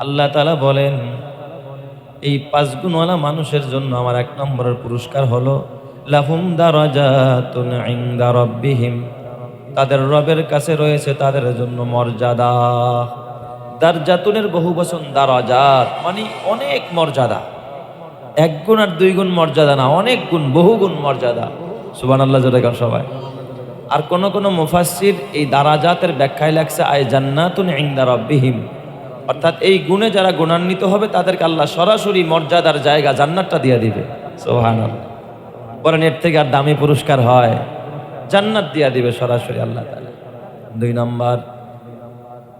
আল্লাহ তাআলা বলেন, এই 5 গুণওয়ালা মানুষের জন্য আমার 1 নম্বরের পুরস্কার হলো লাহুম দারাজাতুন ইনদা রাব্বিহিম, তাদের রবের কাছে রয়েছে তাদের জন্য মর্যাদা। দারজাতুনের বহু বচন দারাজাত, মানে অনেক মর্যাদা। 1 গুণ আর 2 গুণ মর্যাদা না, অনেক গুণ, বহু গুণ মর্যাদা। সুবহানাল্লাহ জোরে গান সবাই। আর কোন কোন মুফাসসির এই দারাজাতের ব্যাখ্যায় লেখছে আয় জান্নাতুন ইনদা রাব্বিহিম, অর্থাৎ এই গুণে যারা গুণান্বিত হবে তাদেরকে আল্লাহ সরাসরি মর্যাদার জায়গা জান্নাতটা দিয়ে দিবে। সুবহানাল্লাহ। বলেন এর থেকে আর দামি পুরস্কার হয়? জান্নাত দিয়ে দিবে সরাসরি আল্লাহ তাআলা।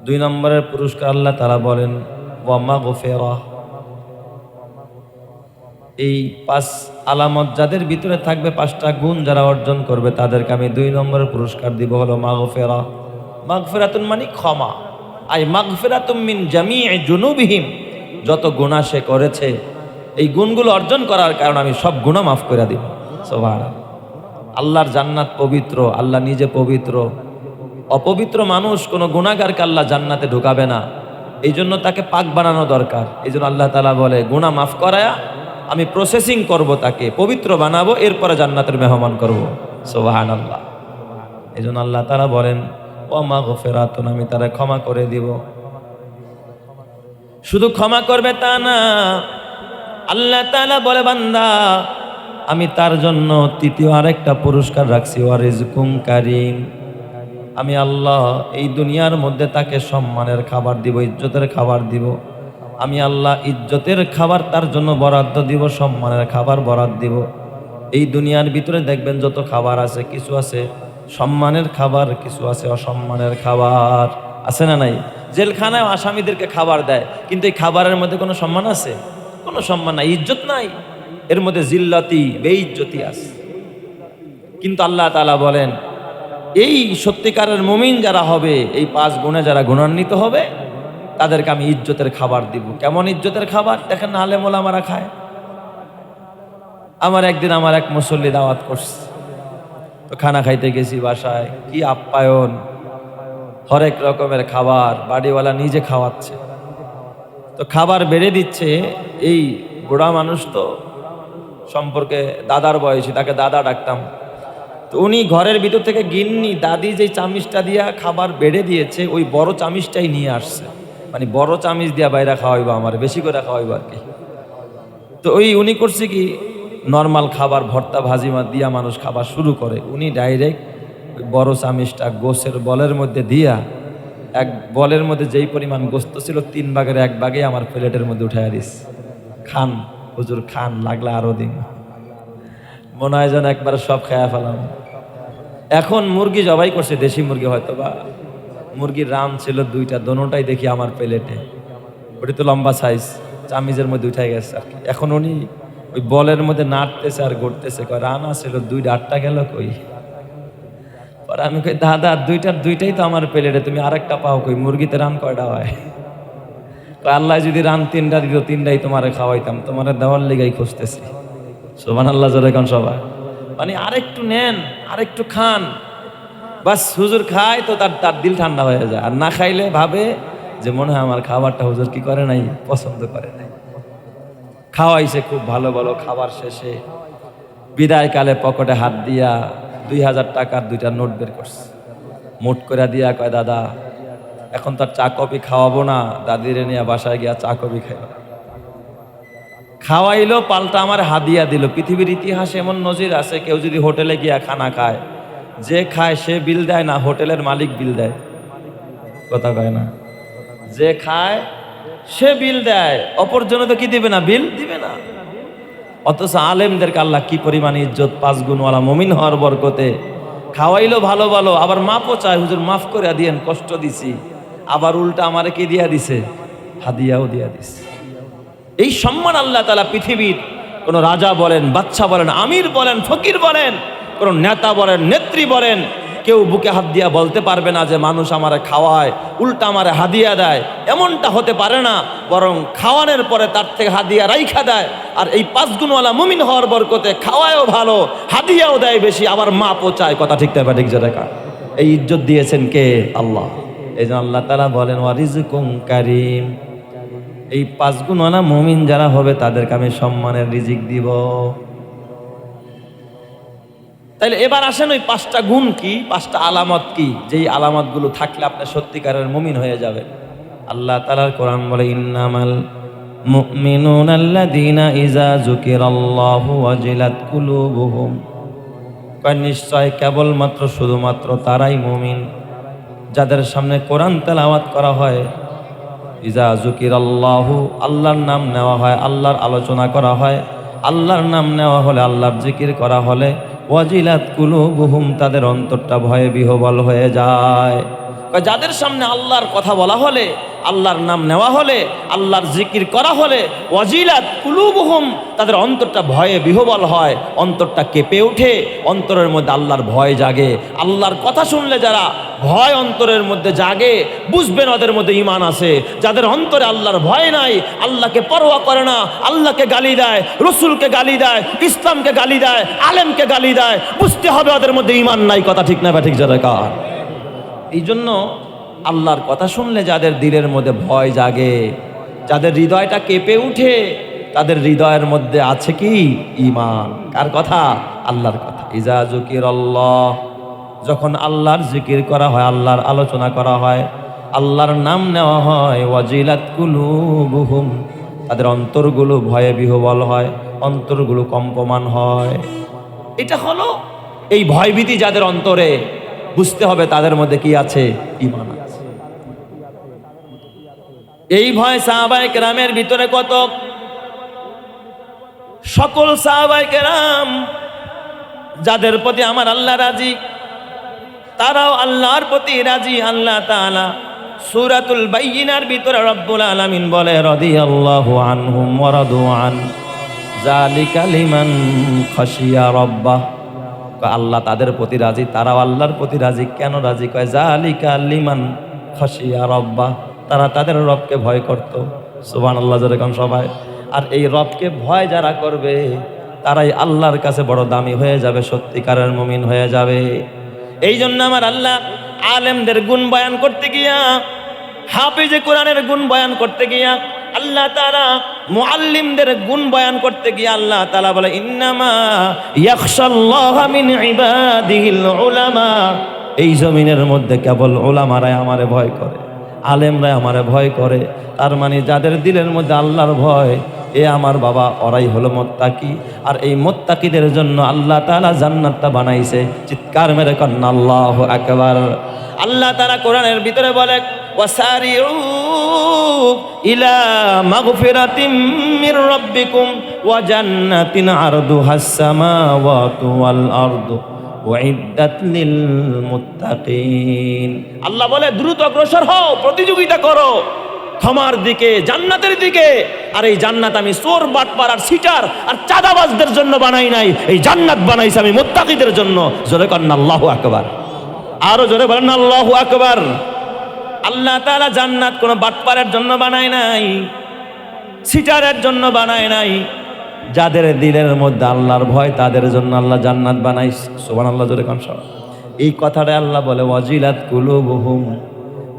2 নম্বরের পুরস্কার আল্লাহ তাআলা বলেন ওয়া মাগফিরাহ। এই 5 আলামত যাদের ভিতরে থাকবে, 5টা গুণ যারা অর্জন করবে তাদেরকে আমি 2 নম্বরের পুরস্কার দিব হলো মাগফিরাহ। মাগফিরাতুন মানে ক্ষমা, আই মাগফিরাতুম মিন জামিই জুনুবিহিম, যত গুনাহ সে করেছে এই গুণগুলো অর্জন করার কারণে আমি সব গুনাহ মাফ করে দিব। সুবহানাল্লাহ। আল্লাহর জান্নাত পবিত্র, আল্লাহ নিজে পবিত্র। অপবিত্র মানুষ কোনো গুনাহগারকে আল্লাহ জান্নাতে ঢুকাবে না, এই জন্য তাকে পাক বানানো দরকার। এই জন্য আল্লাহ তাআলা বলে গুনাহ মাফ করায়া আমি প্রসেসিং করব, তাকে পবিত্র বানাবো, এরপরে জান্নাতের মেহমান করব। সুবহানাল্লাহ। এই জন্য আল্লাহ তাআলা বলেন ওয়া মাগফিরাতুন, আমি তারা ক্ষমা করে দিব। শুধু ক্ষমা করবে তা না, আল্লাহ তাআলা বলে বান্দা আমি তার জন্য তৃতীয় আরেকটা পুরস্কার রাখছি, ওয়া রিজকুম কারীম। আমি আল্লাহ এই দুনিয়ার মধ্যে তাকে সম্মানের খাবার দিব, ইজ্জতের খাবার দিব। আমি আল্লাহ ইজ্জতের খাবার তার জন্য বরাদ্দ দিব, সম্মানের খাবার বরাদ্দ দিব। এই দুনিয়ার ভিতরে দেখবেন যত খাবার আছে, কিছু আছে সম্মানের খাবার, কিছু আছে অসম্মানের খাবার। আছে না নাই? জেলখানায় আসামিদেরকে খাবার দেয়, কিন্তু এই খাবারের মধ্যে কোনো সম্মান আছে? কোনো সম্মান নাই, ইজ্জত নাই। এর মধ্যে জিল্লাতি, বেইজ্জতি আছে। কিন্তু আল্লাহ তাআলা বলেন এই সত্যিকারের মুমিন যারা হবে, এই 5 গুণে যারা গুণান্বিত হবে তাদেরকে আমি ইজ্জতের খাবার দিব। কেমন ইজ্জতের খাবার? দেখেন আলেম ওলামারা খায়। আমার একদিন আমার এক মুসল্লি দাওয়াত করছে, তো খানা খাইতে গেছি বাসায়, কি আপ্যায়ন, হরেক রকমের খাবার, বাড়িওয়ালা নিজে খাওয়াচ্ছে। তো খাবার বেড়ে দিচ্ছে, এই বুড়া মানুষ তো সম্পর্কে দাদার বয়সী, তাকে দাদা ডাকতাম। তো উনি ঘরের ভিতর থেকে গিন্নি দাদি যে চামিচটা দিয়া খাবার বেড়ে দিয়েছে, ওই বড় চামিচটাই নিয়ে আসছে। মানে বড় চামিচ দিয়া বাইরে খাওয়াইবো, আমার বেশি করে খাওয়াইবো আর কি। তো উনি করছে কি, নর্মাল খাবার ভর্তা ভাজিমা দিয়া মানুষ খাবার শুরু করে, উনি ডাইরেক্ট বড় চামিচটা গোশের বলের মধ্যে দিয়া, এক বলের মধ্যে যেই পরিমাণ গোস্ত ছিল 3 ভাগের 1 ভাগে আমার প্লেটের মধ্যে উঠাইয়া দিস। খান হুজুর খান, লাগলে আরো দিন। মনে হয় যেন একবার সব খায়া ফেলাম। এখন মুরগি জবাই করছে, দেশি মুরগি হয়তো বা, মুরগির রান ছিল 2টা, দোনোটাই দেখি আমার প্লেটে। ওটা তো লম্বা সাইজ, চামিজের মধ্যে উঠাই গেছে আর কি। এখন উনি ওই বলের মধ্যে নাড়তেছে আর ঘুরতেছে, কয় রান ছিল 2টা, 8টা গেল কই? পরে আমি কই দাদা 2টার 2টাই তো আমার প্লেটে, তুমি আরেকটা পাও কই? মুরগিতে রান কয়টা হয়? আল্লাহ যদি রান 3টা দিত, 3টাই তোমারে খাওয়াইতাম, তোমার দেওয়ার লেগাই খুঁজতেছি। সুবহানাল্লাহ জোরে কোন সবাই। মানে আরেকটু নেন, আরেকটু খান, বাস হুজুর খায় তো তার দিল ঠান্ডা হয়ে যায়। আর না খাইলে ভাবে যে মনে হয় আমার খাবারটা হুজুর কি করে নাই, পছন্দ করে নাই। খাওয়াইছে খুব ভালো ভালো খাবার, শেষে বিদায়কালে পকেটে হাত দিয়া 2000 টাকার 2টা নোট বের করছে, মোট করে দিয়া কয় দাদা এখন তার চা কফি খাওয়াবো না, দাদিরে নিয়ে বাসায় গিয়া চা কফি খাইব। খাওয়াইলো, পাল্টা আমার হাদিয়া দিল। পৃথিবীর ইতিহাসে এমন নজির আছে, কেউ যদি হোটেলে গিয়া খানা খায়, যে খায় সে বিল দেয় না, হোটেলের মালিক বিল দেয়। কথা কয় না? যে খায় সে বিল দেয়, অপরজনে তো কি দিবে না, বিল দিবে না। অথচ আলেমদেরকে আল্লাহ কি পরিমাণ ইজ্জত, 5 গুণওয়ালা মুমিন হওয়ার বরকতে খাওয়াইলো ভালো ভালো, আবার মাপও চায়, হুজুর মাফ করে দিয়েন, কষ্ট দিছি। আবার উল্টা আমারে কি দিয়া দিছে, হাদিয়াও দিয়া দিছে। এই সম্মান আল্লাহ তাআলা পৃথিবীর কোন রাজা বলেন, বাদশা বলেন, আমির বলেন, ফকির বলেন, কোন নেতা বলেন, নেত্রী বলেন, কেউ বুকে হাত দিয়া বলতে পারবে না যে মানুষ আমারে খাওয়ায়, উল্টা আমারে হাদিয়া দেয়। এমনটা হতে পারে না, বরং খাওয়ানোর পরে তার থেকে হাদিয়া রাইখা দেয়। আর এই 5 গুণওয়ালা মুমিন হওয়ার বরকতে খাওয়ায়ও ভালো, হাদিয়াও দেয় বেশি, আবার মাপও চায়। কথা ঠিক না ঠিক যেটা? এই ইজ্জত দিয়েছেন কে? আল্লাহ। এই জন্য আল্লাহ তাআলা বলেন ওয়া রিজকুম কারীম, এই 5 গুণওয়ালা মুমিন যারা হবে তাদেরকে আমি সম্মানের রিজিক দিব। তাইলে এবার আসেন ওই 5টা গুণ কি, 5টা আলামত কি, যেই আলামতগুলো থাকলে আপনি সত্যিকারের মুমিন হয়ে যাবেন। আল্লাহ তাআলার কোরআন বলে, ইন্নামাল মুমিনুনা আল্লাযীনা ইযা যুকিরাল্লাহু ওয়াজিলাত কুলুবুহুম, নিশ্চয় কেবলমাত্র শুধুমাত্র তারাই মুমিন যাদের সামনে কোরআন তেলাওয়াত করা হয়, ইযা যুকিরাল্লাহু, আল্লাহর নাম নেওয়া হয়, আল্লাহর আলোচনা করা হয়, আল্লাহর নাম নেওয়া হলে, আল্লাহর জিকির করা হলে, ওয়াজিলাত কুলুবুহুম, তাদের অন্তরটা ভয়ে বিহ্বল হয়ে যায়। যাদের সামনে আল্লাহর কথা বলা হলে, আল্লাহর নাম নেওয়া হলে, আল্লাহর জিকির করা হলে, ওয়াজিলাত কুলুবুহুম, তাদের অন্তরটা ভয়ে বিহ্বল হয়, অন্তরটা কেঁপে ওঠে, অন্তরের মধ্যে আল্লাহর ভয় জাগে। আল্লাহর কথা শুনলে যারা ভয় অন্তরের মধ্যে জাগে, বুঝবেন ওদের মধ্যে ঈমান আছে। যাদের অন্তরে আল্লাহর ভয় নাই, আল্লাহকে পরোয়া করে না, আল্লাহকে গালি দেয়, রসুলকে গালি দেয়, ইসলামকে গালি দেয়, আলেমকে গালি দেয়, বুঝতে হবে ওদের মধ্যে ঈমান নাই। কথা ঠিক না বা ঠিক যারা কার? এই জন্য আল্লাহর কথা শুনলে যাদের দিলের মধ্যে ভয় জাগে, যাদের হৃদয়টা কেঁপে উঠে, তাদের হৃদয়ের মধ্যে আছে কি? ঈমান। কার কথা? আল্লাহর কথা। ইজা যুকিরাল্লাহ, যখন আল্লাহর জিকির করা হয়, আল্লাহর আলোচনা করা হয়, আল্লাহর নাম নেওয়া হয়, ওয়াজিলাত কুলুবুহুম, তাদের অন্তরগুলো ভয়ে বিহ্বল হয়, অন্তরগুলো কম্পমান হয়। এটা হলো এই ভয়ভীতি যাদের অন্তরে, বুঝতে হবে তাদের মধ্যে কি আছে? ঈমান আছে। এই ভয় সাহাবায়ে কেরামের ভিতরে কত! সকল সাহাবায়ে কেরাম যাদের প্রতি আমার আল্লাহ রাজি, তারাও আল্লাহর প্রতি রাজি। আল্লাহ তাআলা সূরাতুল বাইয়িনার ভিতরে রব্বুল আলামিন বলে, রাদিয়াল্লাহু আনহুম ওয়া রাদু আন, যালিকা লিমান খাশিয়া রাব্বাহ। আল্লাহ তাদের প্রতি রাজি, তারাও আল্লাহর প্রতি রাজি। কেন রাজি? কয় যালিকা লিমান খাশিয়া রাব্বাহ, তারা তাদের রবকে ভয় করত। সুবহানাল্লাহ, যেরকম সবাই। আর এই রবকে ভয় যারা করবে, তারাই আল্লাহর কাছে বড় দামি হয়ে যাবে, সত্যিকারের মুমিন হয়ে যাবে। এই জন্য আমার আল্লাহ আলেমদের গুণ বয়ান করতে গিয়া, হাফিজে কোরআনের গুণ বয়ান করতে গিয়া, আল্লাহ তাআলা মুআল্লিমদের গুণ বয়ান করতে গিয়ে আল্লাহ তাআলা বলে, ইন্নামা ইয়াখশাল্লাহা মিন ইবাদিহিল উলামা, এই জমিনের মধ্যে কেবল উলামারাই আমারে ভয় করে, আলেমরাই আমারে ভয় করে। তার মানে যাদের দিলের মধ্যে আল্লাহর ভয়, এ আমার বাবা, ওরাই হলো মুত্তাকি। আর এই মুত্তাকিদের জন্য আল্লাহ তাআলা জান্নাতটা বানাইছে। চিৎকার মেরে কন্না আল্লাহু আকবার। আল্লাহ তাআলা কোরআনের ভিতরে বলে, ওয়াসারিউ ইলা মাগফিরাতিম মির রাব্বিকুম ওয়া জান্নাতিন আরদুহাস সামাওয়াতু ওয়াল আরদু উইদ্দাত লিল মুত্তাকিন। আল্লাহ বলে, দ্রুত অগ্রসর হও, প্রতিযোগিতা করো ক্ষমার দিকে, জান্নাতের দিকে। আর এই জান্নাত আমি চোর, বাটপার আর সিটার আর চাঁদাবাজদের জন্য বানাই নাই, এই জান্নাত বানাইছি আমি মুত্তাকিদের জন্য। জোরে কন্না আল্লাহু আকবার। আরো জোরে বলেন আল্লাহু আকবার। আল্লাহ তাআলা জান্নাত কোনো বাটপারের জন্য বানায় নাই, সিটারের জন্য বানায় নাই। যাদের দিলের মধ্যে আল্লাহর ভয়, তাদের জন্য আল্লাহ জান্নাত বানাইছে। সুবহানাল্লাহ, জোরে কোন সব। এই কথাটা আল্লাহ বলে, ওয়াজিলাত কুলুবুহুম,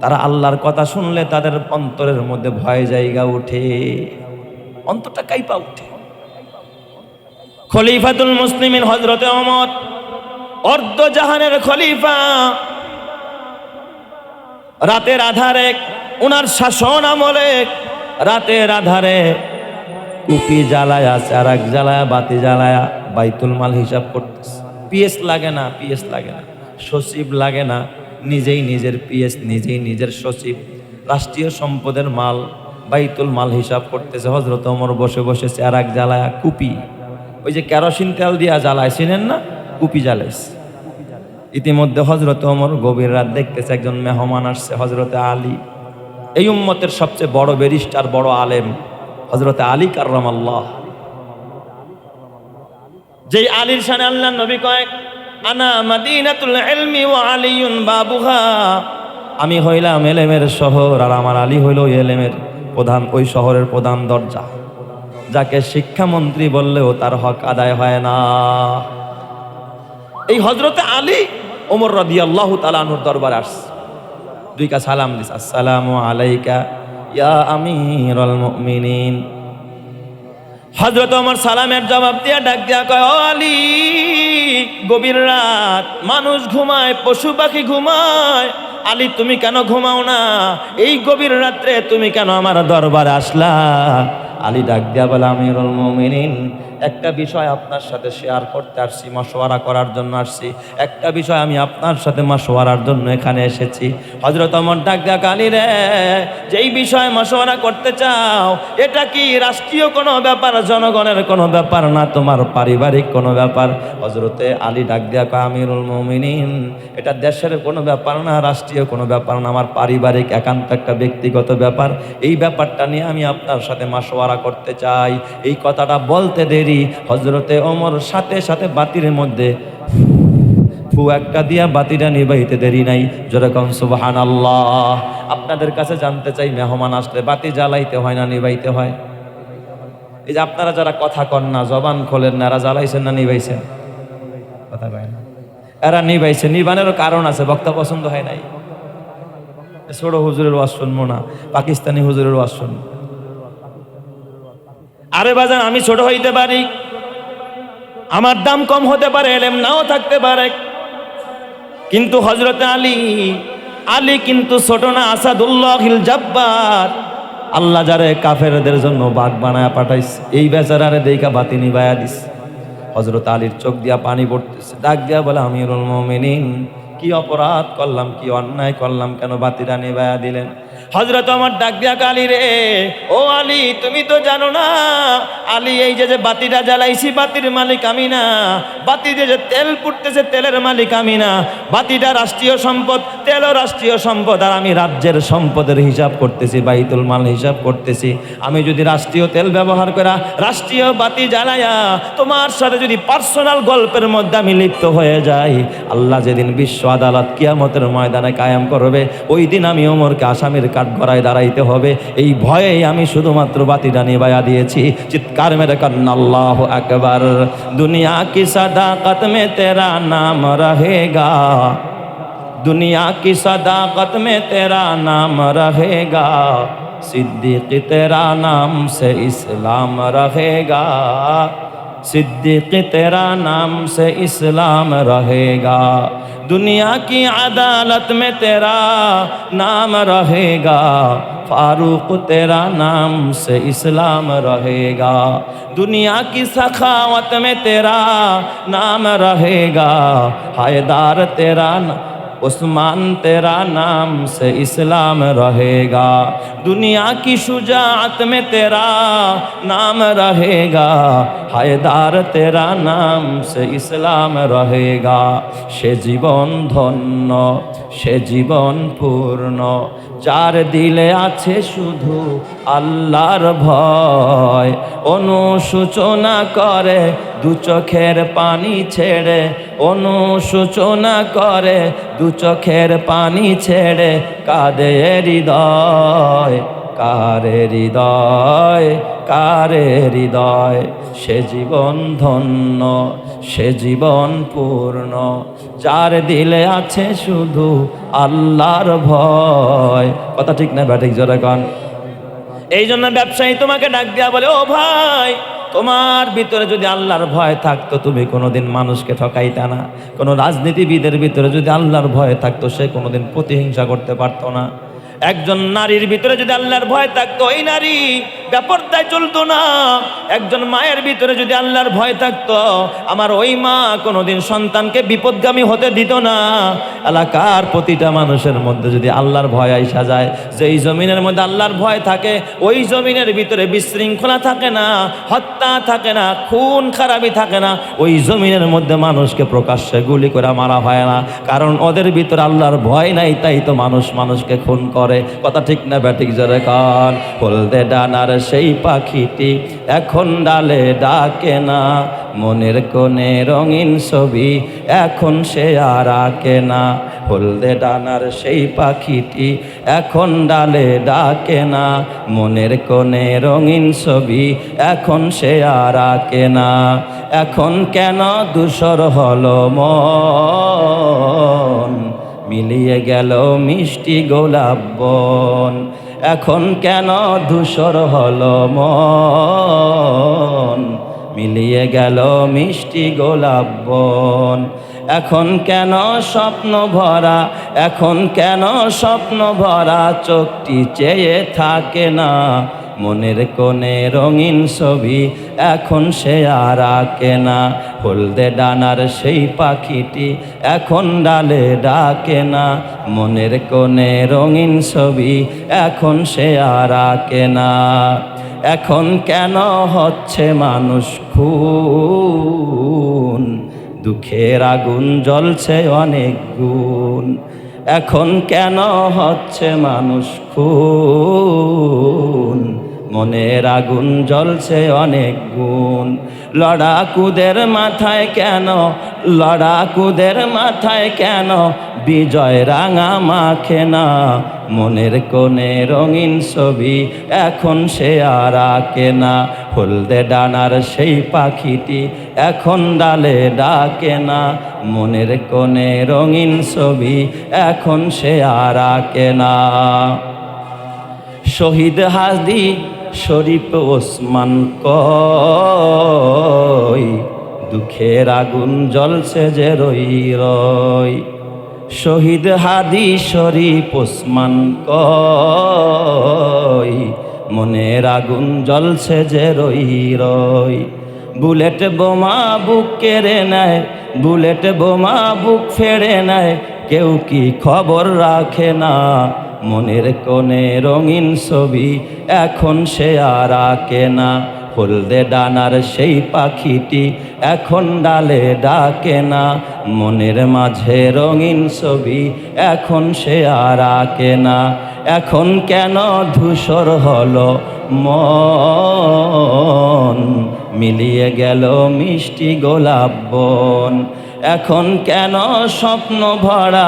তারা আল্লাহর কথা শুনলে তাদের অন্তরের মধ্যে ভয় জায়গা উঠে, অন্তরটা কাইপা উঠে। খলিফাতুল মুসলিমিন হযরতে ওমর, অর্ধ জাহানের খলিফা, রাতের আধারে, ওনার শাসন আমলে রাতের আধারে কুপি জ্বালায়া, চারাক জ্বালায়া, বাতি জ্বালায়া বাইতুল মাল হিসাব করতেছে। পিএস লাগে না, পিএস লাগে না, সচিব লাগে না, নিজেই নিজের পিএস, নিজেই নিজের সচিব, রাষ্ট্রীয় সম্পদের মাল, বাইতুল মাল হিসাব করতেছে। হযরত ওমর বসে বসে চারাক জ্বালায়া, কুপি, ওই যে কেরোসিন তেল দিয়া জ্বালায়, চিনেন না? কুপি জ্বালাইছে। ইতিমধ্যে হযরত ওমর গভীর রাত দেখতেছে একজন মেহমান আসছে, হযরতে আলী, এই উম্মতের সবচেয়ে বড় ব্যারিস্টার, বড় আলেম হযরতে আলী কাররামাল্লাহ। যেই আলীর শানে আল্লাহ নবী কয়, আনা মাদিনাতুল ইলমি ওয়া আলিয়ুন বাবুহা, আমি হইলাম এলেমের শহর আর আমার আলী হইল ওই এলেমের প্রধান, ওই শহরের প্রধান দরজা। যাকে শিক্ষামন্ত্রী বললেও তার হক আদায় হয় না। এই হযরতে আলী ওমর রাদিয়াল্লাহু তাআলা আনহুর দরবারে আসছে, দুইটা সালাম দিছে, আসসালামু আলাইকা ইয়া আমিরুল মুমিনিন। হযরত ওমর সালামের জবাব দিয়া ডাক দিয়া কয়, ও আলী, গভীর রাত, মানুষ ঘুমায়, পশু পাখি ঘুমায়, আলী তুমি কেন ঘুমাও না? এই গভীর রাত্রে তুমি কেন আমার দরবারে আসলা? আলী ডাক দিয়া বলে, আমিরুল মুমিনিন, একটা বিষয় আপনার সাথে শেয়ার করতে আসছি, মশওয়ারা করার জন্য আসছি। একটা বিষয় আমি আপনার সাথে মশওয়ারার জন্য এখানে এসেছি। হযরত ওমর ডাক দিয়া, আলী রে, যেই বিষয়ে মশওয়ারা করতে চাও, এটা কি রাষ্ট্রীয় কোনো ব্যাপার, জনগণের কোনো ব্যাপার না, তোমার পারিবারিক কোনো ব্যাপার? হযরতে আলী ডাক দিয়া কয়, আমিরুল মুমিনিন, এটা দেশের কোনো ব্যাপার না, রাষ্ট্রীয় কোনো ব্যাপার না, আমার পারিবারিক একান্ত একটা ব্যক্তিগত ব্যাপার। এই ব্যাপারটা নিয়ে আমি আপনার সাথে মশওয়ারা করতে চাই। এই কথাটা বলতে দেরি হযরতে ওমর সাথে সাথে বাতির মধ্যে ফু একটা দিয়া বাতিটা নিবাইতে দেরি নাই। যেরকম সুবহানাল্লাহ। আপনাদের কাছে জানতে চাই, মেহমান আসলে বাতি জ্বালাইতে হয় না নিবাইতে হয়? এই যে আপনারা যারা কথা কন না, জবান খোলেন না, এরা জ্বালাইছেন না নিবাইছেন? কথা কয় না। এরা নিবাইছে, নিবানেরও কারণ আছে, বক্তা পছন্দ হয় নাই। ছোট হুজুরের ওয়াজ শুনবো না, পাকিস্তানি হুজুরের ওয়াজ শুনবো। আরে বাজান, আমি ছোট হইতে পারি, আমার দাম কম হতে পারে, এলেম নাও থাকতে পারে, কিন্তু হযরতে আলী কিন্তু ছোট না, আসাদুল্লাহিল জাব্বার। আল্লাহ যারে কাফেরদের জন্য বাঘ বানায় পাঠাইছে, এই বেচারারে দেইখা বাতি নিবাইয়া দিস। হযরত আলীর চোখ দিয়া পানি পড়তেছে, ডাক দিয়া বলে, আমিরুল মুমিনিন, কি অপরাধ করলাম, কি অন্যায় করলাম, কেন বাতিটা নিবাইয়া দিলেন? হযরত ওমর ডাক দিয়া, আলী রে, ও আলী, তুমি তো জানো না, আলী, এই যে বাতিটা জ্বালাইছি, বাতির মালিক আমি না। বাতিতে যে তেল ফুটতেছে, তেলের মালিক আমি না। বাতিটা রাষ্ট্রীয় সম্পদ, তেলও রাষ্ট্রীয় সম্পদ, আর আমি রাজ্যের সম্পদের হিসাব করতেছি, বাইতুল মাল হিসাব করতেছি। আমি যদি রাষ্ট্রীয় তেল ব্যবহার করা, রাষ্ট্রীয় বাতি জ্বালায়া তোমার সাথে যদি পার্সোনাল গল্পের মধ্যে আমি লিপ্ত হয়ে যাই, আল্লাহ যেদিন বিশ্ব আদালত কিয়ামতের ময়দানে কায়েম করবে, ওই দিন আমি ওমরকে আসামির কাঠগড়ায় দাঁড়াইতে হবে। এই ভয়ে আমি শুধুমাত্র বাতিটা নিভাইয়া দিয়েছি। চিৎকার মেরে কান্না আল্লাহু আকবার। দুনিয়া কি सदाकत में तेरा नाम रहेगा, दुनिया की सदाकत में तेरा नाम रहेगा, सिद्दीक तेरा नाम से इस्लाम रहेगा, सिद्दीक तेरा नाम से इस्लाम रहेगा, दुनिया की अदालत में तेरा नाम रहेगा, फारूक तेरा नाम से इस्लाम रहेगा, दुनिया की सखावत में तेरा नाम रहेगा, हैदार तेरा उस्मान तेरा नाम से इस्लाम रहेगा, दुनिया की शुजाअत में तेरा नाम रहेगा, हैदार तेरा नाम से इस्लाम रहेगा। সে জীবন ধন্য, সে জীবন পূর্ণ, যার দিলে আছে শুধু আল্লাহর ভয়, অনুশোচনা করে দু চোখের পানি ছেড়ে, অনুশোচনা করে দু চোখের পানি ছেড়ে, কাঁদে হৃদয়, কারে হৃদয়, কারে হৃদয়। সে জীবন ধন্য, সে জীবন পূর্ণ, যার দিলে আছে শুধু আল্লাহর ভয়। কথা ঠিক না ব্যাঠিক? জোরে কন। এই জন্য ব্যবসায়ী তোমাকে ডাক দিয়া বলে, ও ভাই, তোমার ভিতরে যদি আল্লাহর ভয় থাকতো, তুমি কোনোদিন মানুষকে ঠকাইতা না। কোনো রাজনীতিবিদের ভিতরে যদি আল্লাহর ভয় থাকতো, সে কোনোদিন প্রতিহিংসা করতে পারতো না। একজন নারীর ভিতরে যদি আল্লাহর ভয় থাকতো, ওই নারী বেপরদায় চলতো না। একজন মায়ের ভিতরে যদি আল্লাহর ভয় থাকতো, আমার ওই মা কোনোদিন সন্তানকে বিপদগামী হতে দিত না। এলাকার প্রতিটা মানুষের মধ্যে যদি আল্লাহর ভয় আইসা যায়, যেই জমিনের মধ্যে আল্লাহর ভয় থাকে, ওই জমিনের ভিতরে বিশৃঙ্খলা থাকে না, হত্যা থাকে না, খুন খারাপি থাকে না। ওই জমিনের মধ্যে মানুষকে প্রকাশ্যে গুলি করে মারা হয় না, কারণ ওদের ভিতরে আল্লাহর ভয় নাই। তাই তো মানুষ মানুষকে খুন করে। কথা ঠিক না ব্যাঠিক? জোরে কান। হলদে ডানার সেই পাখিটি এখন ডালে ডাকে না, মনের কোণে রঙিন ছবি এখন সে আর আঁকে না। হলদে ডানার সেই পাখিটি এখন ডালে ডাকে না, মনের কোণে রঙিন ছবি এখন সে আর আঁকে না। এখন কেন ধূসর হলো মন, মিলিয়ে গেল মিষ্টি গোলাপ বন। এখন কেন ধূসর হলো মন, মিলিয়ে গেল মিষ্টি গোলাপ বন। এখন কেন স্বপ্ন ভরা, এখন কেন স্বপ্ন ভরা চোখটি চেয়ে থাকে না, মনের কোণে রঙিন ছবি এখন সে আর আঁকে না। হলদে ডানার সেই পাখিটি এখন ডালে ডাকে না, মনের কোণে রঙিন ছবি এখন সে আর আঁকে না। এখন কেন হচ্ছে মানুষ খুন, দুঃখের আগুন জ্বলছে অনেক গুণ। এখন কেন হচ্ছে মানুষ খুন, মনের আগুন জ্বলছে অনেক গুণ। লড়াকুদের মাথায় কেন, লড়াকুদের মাথায় কেন বিজয় রাঙা মাখে না, মনের কোণে রঙিন ছবি এখন সে আর আঁকে না। হলদে ডানার সেই পাখিটি এখন ডালে ডাকে না, মনের কোণে রঙিন ছবি এখন সে আর আঁকে না। শহীদ হাদি শরীফ ওসমান কয়, দুঃখের আগুন জ্বলছে যে রই রই। শহীদ হাদি শরীফ ওসমান কয়, মনের আগুন জ্বলছে যে রই রই। বুলেট বোমা বুক কেড়ে নেয়, বুলেট বোমা বুক ফেড়ে নেয়, কেউ কি খবর রাখে না, মনের কোণে রঙিন ছবি এখন সে আর আঁকে না। হলদে ডানার সেই পাখিটি এখন ডালে ডাকে না, মনের মাঝে রঙিন ছবি এখন সে আর আঁকে না। এখন কেন ধূসর হলো মন, মিলিয়ে গেল মিষ্টি গোলাপ বন। এখন কেন স্বপ্ন ভরা,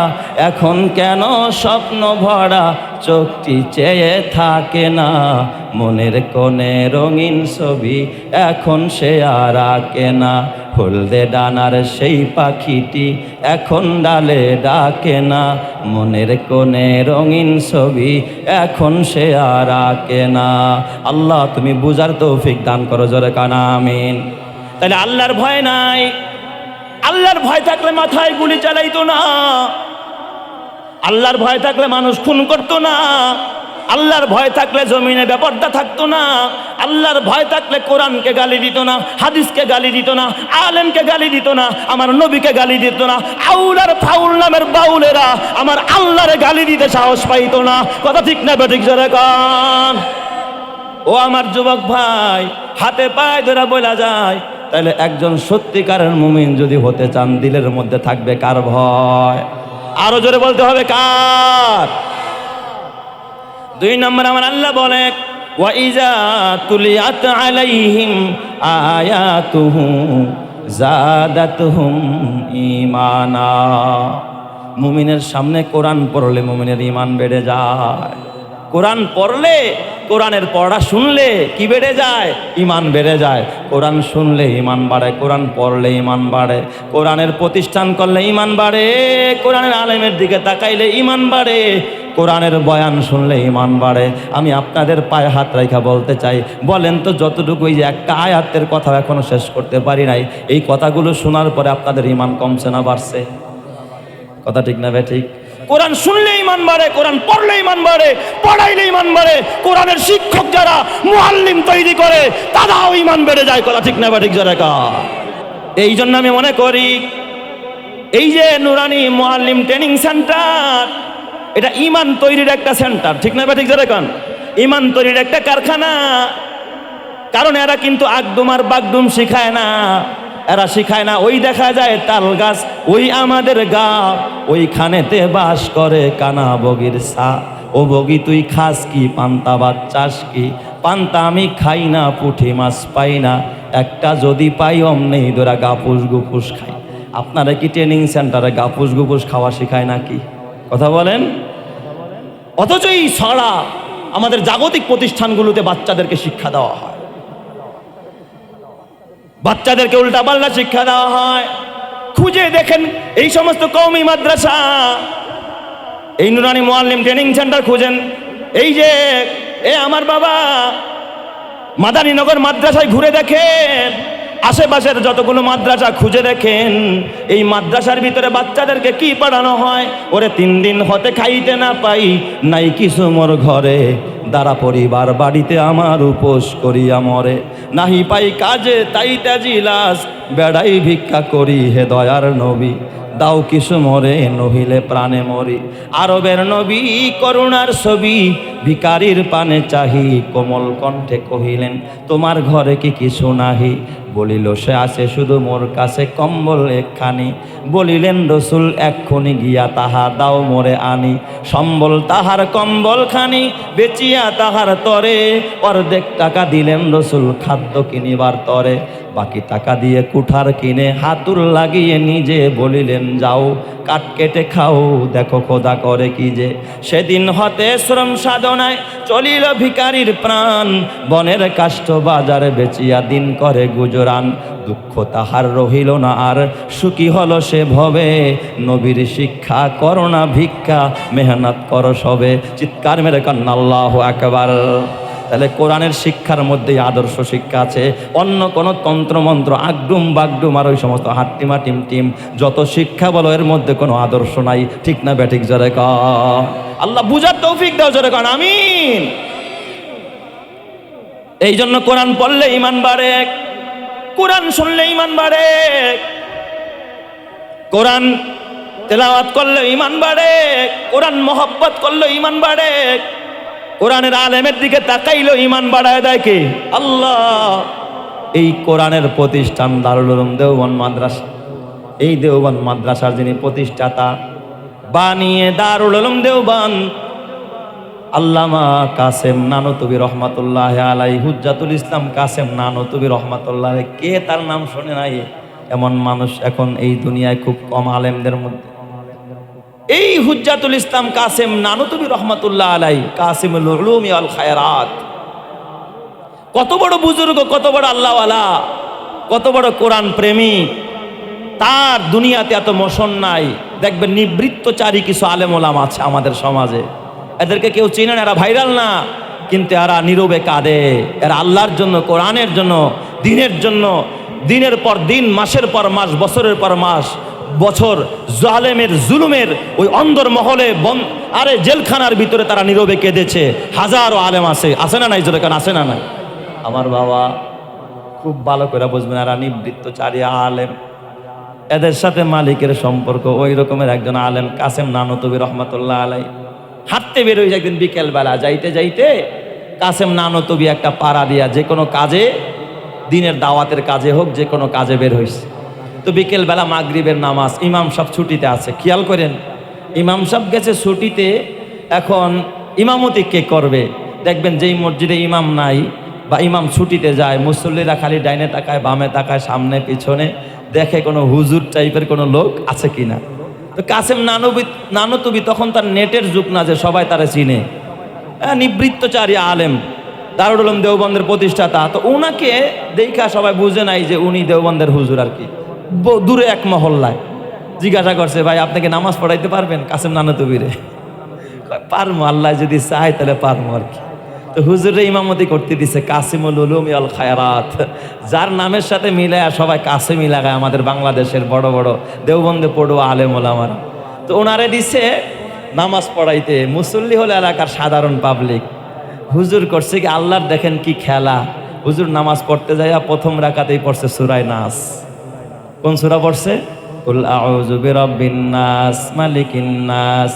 এখন কেন স্বপ্ন ভরা চোখটি চেয়ে থাকে না, মনের কোণে রঙিন ছবি এখন সে আর আঁকে না। হলদে ডানার সেই পাখিটি এখন ডালে ডাকে না, মনের কোণে রঙিন ছবি এখন সে আর আঁকে না। আল্লাহ তুমি বুঝার তৌফিক দান করো, জোরে কানা আমিন। তাহলে আল্লাহর ভয় নাই, আল্লাহর ভয় থাকলে মাথায় গুলি চালাইতো না, আল্লাহর ভয় থাকলে মানুষ খুন করতো না, আল্লাহর ভয় থাকলে জমিনে বেপরদা থাকতো না, আল্লাহর ভয় থাকলে কোরআনকে গালি দিত না, হাদিসকে গালি দিত না, আলেমকে গালি দিত না, আমার নবীকে গালি দিত না। আউল আর ফাউল নামের বাউলেরা আমার আল্লাহরে গালি দিতে সাহস পাইতো না। কথা ঠিক না বেঠিক জোরে কান। ও আমার যুবক ভাই, হাতে পায়ে ধরে বলা যায়, তাহলে একজন সত্যিকারের মুমিন যদি হতে চান দিলের মধ্যে থাকবে কার ভয়? আরো জোরে বলতে হবে কার? 2 নম্বর আমার আল্লাহ বলে, ওয়া ইজা তুলিয়াত আলাইহিম আয়াতুহু জাদাতুহুম ঈমানা। মুমিনের সামনে কোরআন পড়লে মুমিনের ঈমান বেড়ে যায়। কোরআন পড়লে, কোরআনের পড়া শুনলে কি বেড়ে যায়? ঈমান বেড়ে যায়। কোরআন শুনলে ঈমান বাড়ে, কোরআন পড়লে ঈমান বাড়ে, কোরআনের প্রতিষ্ঠান করলে ঈমান বাড়ে, কোরআনের আলেমের দিকে তাকাইলে ঈমান বাড়ে, কোরআনের বয়ান শুনলে ঈমান বাড়ে। আমি আপনাদের পায়ে হাত রাখা বলতে চাই, বলেন তো যতটুকু, এই যে একটা আয়াতের কথা এখনো শেষ করতে পারি নাই, এই কথাগুলো শোনার পরে আপনাদের ঈমান কমছে না বাড়ছে? কথা ঠিক না বে ঠিক? কোরআন শুনলে ঈমান বাড়ে, কোরআন পড়লে ঈমান বাড়ে, পড়াইলে ঈমান বাড়ে, কোরআনের শিক্ষক যারা মুআল্লিম তৈরি করে তারাও ঈমান বেড়ে যায়। কথা ঠিক না বে ঠিক যারা? এই জন্য আমি মনে করি এই যে নুরানি মুআল্লিম ট্রেনিং সেন্টার, এটা ঈমান তৈরির একটা সেন্টার, ঠিক না বে ঠিক যারা? ঈমান তৈরির একটা কারখানা। কারণ এরা কিন্তু আগডুম আর বাগডুম শিখায় না, এরা শিখায় না ওই দেখা যায় তাল গাছ, ওই আমাদের গা, ওইখানেতে বাস করে কানা বগির সা। ও বগি তুই খাস কি, পান্তা ভাত চাস কি? পান্তা আমি খাই না, পুঁটি মাছ পাই না, একটা যদি পাই অমনেই ধরা গাপুস গুপুস খাই। আপনারা কি ট্রেনিং সেন্টারে গাপুস গুপুস খাওয়া শিখায় নাকি? কথা বলেন। অথচ এই ছড়া আমাদের জাগতিক প্রতিষ্ঠানগুলোতে বাচ্চাদেরকে শিক্ষা দেওয়া হয়, বাচ্চাদেরকে উল্টাপাল্টা শিক্ষা দেওয়া হয়। খুঁজে দেখেন এই সমস্ত কওমি মাদ্রাসা, এই নুরানি মুআল্লিম ট্রেনিং সেন্টার খুঁজেন, এই যে আমার বাবা মাদারীনগর মাদ্রাসায় ঘুরে দেখেন, আশেপাশের যতগুলো মাদ্রাসা খুঁজে দেখেন, এই মাদ্রাসার ভিতরে বাচ্চাদেরকে কি পড়ানো হয়? ওরে 3 দিন হতে খাইতে না পাই, নাই কিছু মোর ঘরে, দ্বারা পরিবার বাড়িতে আমার উপোস করিয়া মরে, নাহি পাই কাজে তাই তাজিলাস, বেড়াই ভিক্ষা করি হে দয়ার নবী, দাও কিছু মরে নহিলে প্রাণে মরি। আরবের নবী করুণার ছবি, ভিকারির পানে চাহি, কোমল কণ্ঠে কহিলেন তোমার ঘরে কি কিছু নাহি? বলিল সে আছে শুধু মোর কাছে কম্বল একখানি। বলিলেন রসুল এক্ষুনি গিয়া তাহা দাও মোরে আনি। সম্বল তাহার কম্বল খানি বেচিয়া তাহার তরে, অর্ধেক টাকা দিলেন রসুল খাদ্য কিনিবার তরে। বাকি টাকা দিয়ে কুঠার কিনে হাতুর লাগিয়ে নিজে বলিলেন যাও কাঠ কেটে খাও, দেখো খোদা করে কি যে। সেদিন হতে শ্রম সাধনায় চলিল ভিকারির প্রাণ, বনের কাষ্ঠ বাজারে বেচিয়া দিন করে গুজরান। দুঃখ তাহার রহিল না আর, সুখী হলো সে ভবে, নবীর শিক্ষা করোনা ভিক্ষা, মেহনত করো সবে। চিৎকার মেরে কান্না আল্লাহু আকবার। তাহলে কোরআনের শিক্ষার মধ্যেই আদর্শ শিক্ষা আছে। অন্য কোন তন্ত্রমন্ত্র আগডুম বাগডুম আর ওই সমস্ত হাট্টিমা টিম টিম যত শিক্ষা বলো, এর মধ্যে কোনো আদর্শ নাই। ঠিক না ব্যাঠিক? জোরে কন আল্লাহ বুঝার তৌফিক দাও, জোরে কন আমিন। এই জন্য কোরআন পড়লে ঈমান বাড়ে, কোরআন শুনলে ঈমান বাড়ে, কোরআন তেলাওয়াত করলে ঈমান বাড়ে, কোরআন মহব্বত করলে ঈমান বাড়ে, কোরআনের আলেমের দিকে তাকাইলো ঈমান বাড়ায় দেয় কে? আল্লাহ। এই কোরআনের প্রতিষ্ঠান দারুল উলুম দেওবন্দ মাদ্রাসা, এই দেওবন্দ মাদ্রাসার যিনি প্রতিষ্ঠাতা বানিয়ে দারুল উলুম দেওবন্দ আল্লামা কাসেম নানতুবি রহমাতুল্লাহ আলাই, হুজ্জাতুল ইসলাম কাসেম নানতুবি রহমাতুল্লাহ। কে তার নাম শুনে নাই? এমন মানুষ এখন এই দুনিয়ায় খুব কম আলেমদের মধ্যে। এই হুজ্জাতুল ইসলাম কাসেম নানতুবি রহমাতুল্লাহ আলাই, কাসিমুল উলুম ওয়াল খায়রাত, কত বড় বুজুর্গ, কত বড় আল্লাহওয়ালা, কত বড় কোরআন প্রেমিক। তার দুনিয়াতে এত মোশন নাই। দেখবেন নিবৃত্তচারী কিছু আলেম ওলামা আছে আমাদের সমাজে, এদেরকে কেউ চিনেন, এরা ভাইরাল না, কিন্তু এরা নীরবে কাঁদে। এরা আল্লাহর জন্য, কোরআনের জন্য, দিনের জন্য দিনের পর দিন, মাসের পর মাস, বছরের পর মাস বছর জালেমের জুলুমের ওই অন্দর মহলে আরে জেলখানার ভিতরে তারা নীরবে কেঁদেছে। হাজারো আলেম আছে না নাই? জোরে কান আছে না নাই? আমার বাবা খুব ভালো করে বুঝবেন, এরা নিবৃত্তচারী আলেম, এদের সাথে মালিকের সম্পর্ক ওই রকমের একজন আলেম কাসেম নানতুবি রহমাতুল্লাহ আলাই। হাঁটতে বেরোয় একদিন বিকেলবেলা, যাইতে যাইতে কাসেম নানতুবি একটা পাড়া দিয়া যে কোনো কাজে, দিনের দাওয়াতের কাজে হোক, যে কোনো কাজে বের হয়েছে। তো বিকেলবেলা মাগরিবের নামাজ, ইমাম সাহেব ছুটিতে আছে, খেয়াল করেন ইমাম সাহেব গেছে ছুটিতে। এখন ইমামতি কে করবে? দেখবেন যেই মসজিদে ইমাম নাই বা ইমাম ছুটিতে যায়, মুসল্লিরা খালি ডাইনে তাকায়, বামে তাকায়, সামনে পিছনে, দেখে কোনো হুজুর টাইপের কোনো লোক আছে কিনা। তো কাসেম নানতুবি তখন তার নেটের যুগ না যে সবাই তারা চিনে, নিবৃত্তচারী আলেম, দারুল উলুম দেওবন্দের প্রতিষ্ঠাতা। তো ওনাকে দেখা সবাই বুঝে নাই যে উনি দেওবন্দের হুজুর আর কি। দূরে এক মহল্লায় জিজ্ঞাসা করছে, ভাই আপনাকে নামাজ পড়াইতে পারবেন? কাসেম নানতুবিরে পারমো, আল্লাহ যদি চায় তাহলে পারমো আর কি। তো হুজুরে ইমামতি করতে দিছে কাসিমুল উলুম ওয়াল খায়রাত, যার নামের সাথে মিলায় সবাই কাসেমি লাগায় আমাদের বাংলাদেশের বড় বড় দেওবন্দে পড়ুয়া আলেম ওলামারা। তো ওনারে দিছে নামাজ পড়াইতে। মুসল্লি হলো এলাকার সাধারণ পাবলিক। হুজুর করছে কি আল্লাহর দেখেন কি খেলা, হুজুর নামাজ পড়তে যাইয়া প্রথম রাকাতেই পড়ছে সূরা নাস। কোন সূরা পড়ছে? কুল আউযু বিরাব্বিন নাস মালিকিন নাস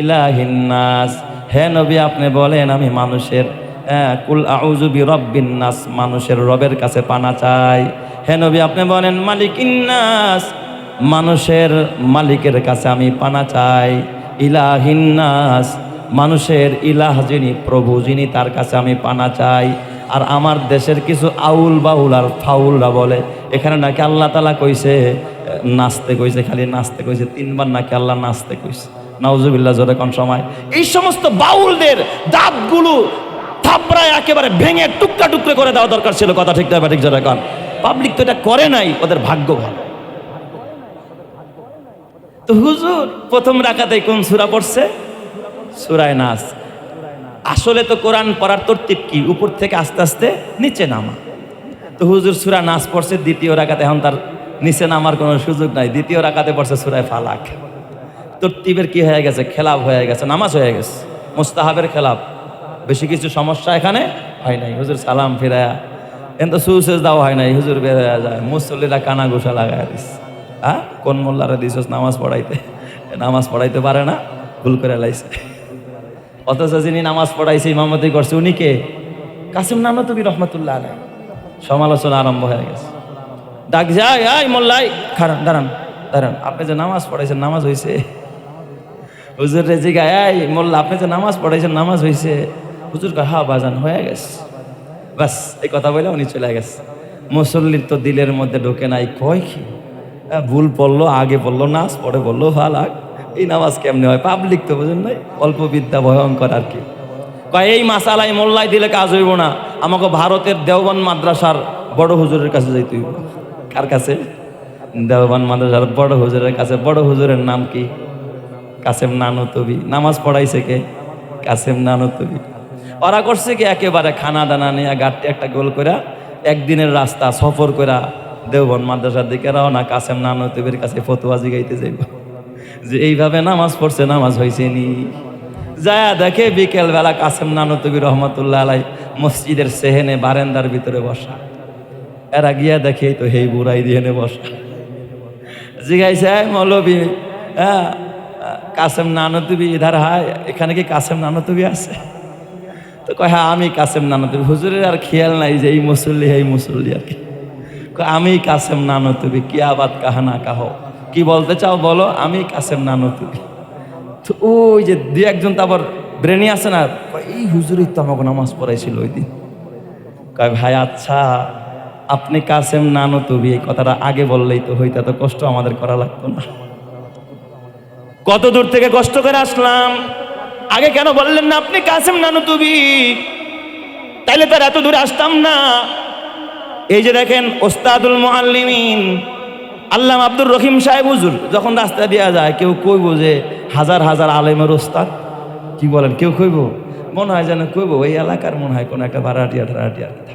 ইলাহিন নাস। হে নবী আপনি বলেন আমি মানুষের, কুল আউযু বিরাব্বিন নাস, মানুষের রবের কাছে পানা চাই। হে নবী আপনি বলেন মালিকিন নাস, মানুষের মালিকের কাছে আমি পানা চাই। ইলাহিন নাস, মানুষের ইলাহ যিনি, প্রভু যিনি, তার কাছে আমি পানা চাই। আর আমার দেশের কিছু আউল বাউল আর ফাউলরা বলে এখানে নাকি আল্লাহ তাআলা কইছে নাচতে, কইছে খালি নাচতে কইছে, 3 বার নাকি আল্লাহ নাচতে কইছে। নাউজুবিল্লাহ, জোরে কোন সময়। এই সমস্ত বাউলদের দাঁতগুলো থাপড়ায় একেবারে ভেঙে টুকরা টুকরে করে দেওয়া দরকার ছিল। কথা ঠিক না ঠিক? জোরে কোন। পাবলিক তো এটা করে নাই, ওদের ভাগ্য ভালো। তো হুজুর প্রথম রাকাতে কোন সূরা পড়ছে? সূরা নাস। আসলে তো কোরআন পড়ার তরতিব কি? উপর থেকে আস্তে আস্তে নিচে নামা। তো হুজুর সূরা নাস পড়ছে দ্বিতীয় রাকাতে, এখন তার নিচে নামার কোনো সুযোগ নাই। দ্বিতীয় রাকাতে পড়ছে সূরা ফালাক। তরতিবের কি হয়ে গেছে? খেলাফ হয়ে গেছে, নামাজ হয়ে গেছে মুস্তাহাবের খেলাফ। বেশি কিছু সমস্যা এখানে হয় নাই। হুজুর সালাম ফিরায়া কিন্তু সুসেজ দেওয়া হয় নাই, হুজুর বের হয়ে যায়, মুসল্লিরা কানা ঘুষা লাগায় দিস। হ্যাঁ, কোন মোল্লারা দিছস নামাজ পড়াইতে? নামাজ পড়াইতে পারে না, ভুল করে লাইছে। অথচ যিনি নামাজ পড়াইছে, ইমামতি করছে, উনি কে? কাসিম নানতুবি রহমাতুল্লাহ আলাইহি। সমালোচনা আরম্ভ হয়ে গেছে। ডাক যায়, এই মোল্লাই খারান, দাঁড়ান দাঁড়ান, আপনি যে নামাজ পড়াইছেন নামাজ হয়েছে? হুজুর রে জিগায়, এই মোল্লা আপনি যে নামাজ পড়াইছেন নামাজ হয়েছে? হুজুর কয়, হ্যাঁ বাজান হয়ে গেছে। বাস এই কথা বলে উনি চলে গেছে। মুসল্লির তো দিলের মধ্যে ঢোকে নাই, কয় কি ভুল পড়লো, আগে বললো নাচ, পরে বললো ফালাক, এই নামাজ কেমনে হয়? পাবলিক তো বুঝেন নাই, অল্প বিদ্যা ভয়ঙ্কর আর কি। কয় এই মাসালাই মোল্লাই দিলে কাজ হইব না, আমাকে ভারতের দেওবন্দ মাদ্রাসার বড় হুজুরের কাছে যাইতে হইব। কার কাছে? দেওবন্দ মাদ্রাসার বড় হুজুরের কাছে। বড় হুজুরের নাম কি? কাসেম নানতুবি। নামাজ পড়াইছে কে? কাসেম নানতুবি। ওরা করছে কি একেবারে খানা দানা নিয়ে গাড়টি একটা গোল করে একদিনের রাস্তা সফর করে দেওবন্দ মাদ্রাসার দিকে রওনা। কাসেম নানতুবির কাছে ফতোয়া জিগাইতে যাইব যে এইভাবে নামাজ পড়ছে, নামাজ হয়েছে নি? যায়া দেখে বিকেল বেলা কাসেম নানতুবি রহমতুল্লাহ আলাই মসজিদের সেহেনে বারান্দার ভিতরে বসা। এরা গিয়া দেখে তো হেই বুড়াই দিয়ে বসা। জিগাইছে, মৌলবী হ্যাঁ কাসেম নানতুবি ইধার হায়, এখানে কি কাসেম নানতুবি আছে? তো কয় হ্যাঁ আমি কাসেম নানতুবি। হুজুরের আর খেয়াল নাই যে এই মুসল্লি এই মুসল্লি আর কি। আমি কাসেম নানতুবি, কি আবাদ কাহানা কাহো, কি বলতে চাও বলো? আমি কাসেম নানতুবি। তো ওই যে দুই একজন তো আবার ব্রেনি আছে না, এই হুজুরই তো আমাকে নামাজ পড়াইছিল ওই দিন। কয় ভাই আচ্ছা আপনি কাসেম নানতুবি, এই কথাটা আগে বললেই তো হইতা, তো কষ্ট আমাদের করা লাগতো না। কত দূর থেকে কষ্ট করে আসলাম, আগে কেন বললেন না আপনি কাসেম নানতুবি? তাইলে তার এত দূরে আসতাম না। এই যে দেখেন ওস্তাদুল মুআল্লিমিন আল্লামা আব্দুর রহিম সাহেব হুজুর যখন রাস্তা দেওয়া যায়, কেউ কইব যে হাজার হাজার আলেমের ওস্তাদ, কি বলেন? কেউ কইব? মনে হয় যেন কইব ওই এলাকার মনে হয় কোনো একটা ভাড়াটিয়া ঠাড়াটিয়া থাকে।